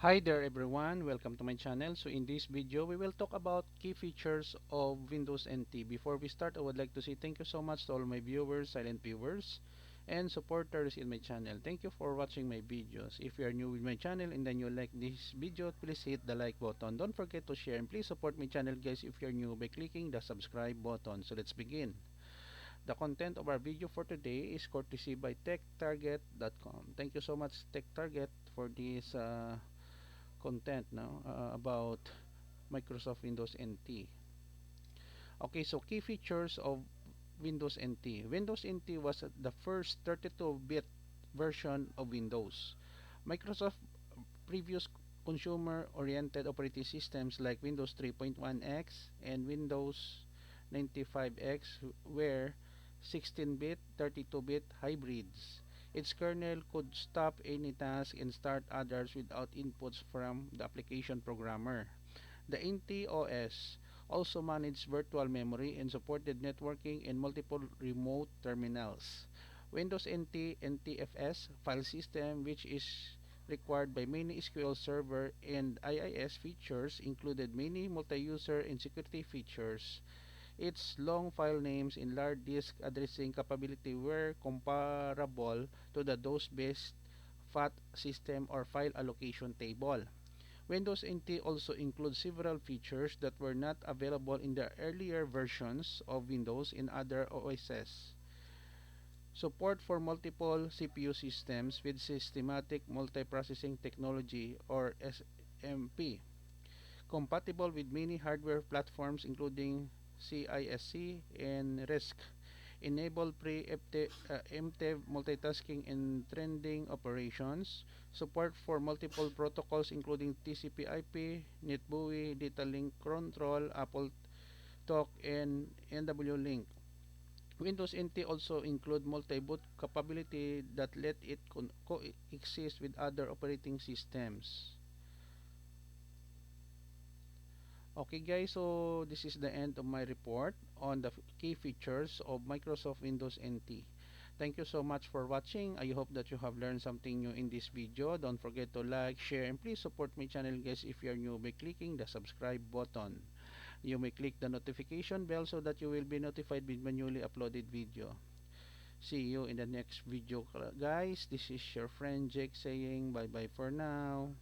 Hi there everyone, welcome to my channel. So in this video, we will talk about key features of Windows NT. Before we start, I would like to say thank you so much to all my viewers, silent viewers, and supporters in my channel. Thank you for watching my videos. If you are new with my channel and then you like this video, please hit the like button. Don't forget to share and please support my channel guys if you are new by clicking the subscribe button. So let's begin. The content of our video for today is courtesy by techtarget.com. Thank you so much TechTarget for this content now about Microsoft Windows NT. Okay, so key features of Windows NT. Windows NT was the first 32-bit version of Windows. Microsoft previous consumer-oriented operating systems like Windows 3.1X and Windows 95X were 16-bit, 32-bit hybrids. Its kernel could stop any task and start others without inputs from the application programmer. The NT OS also managed virtual memory and supported networking and multiple remote terminals. Windows NT NTFS file system, which is required by many SQL Server and IIS features, included many multi-user and security features. Its long file names and large disk addressing capability were comparable to the DOS-based FAT system or file allocation table. Windows NT also includes several features that were not available in the earlier versions of Windows in other OSs. Support for multiple CPU systems with systematic multiprocessing technology or SMP, compatible with many hardware platforms including CISC and RISC, enable preemptive multitasking and trending operations, support for multiple protocols including TCP/IP, NetBEUI, Data Link Control, Apple Talk, and NW-Link. Windows NT also include multi-boot capability that let it coexist with other operating systems. Okay guys, so this is the end of my report on the key features of Microsoft Windows NT. Thank you so much for watching. I hope that you have learned something new in this video. Don't forget to like, share, and please support my channel guys if you are new by clicking the subscribe button. You may click the notification bell so that you will be notified with my newly uploaded video. See you in the next video guys. This is your friend Jake saying bye bye for now.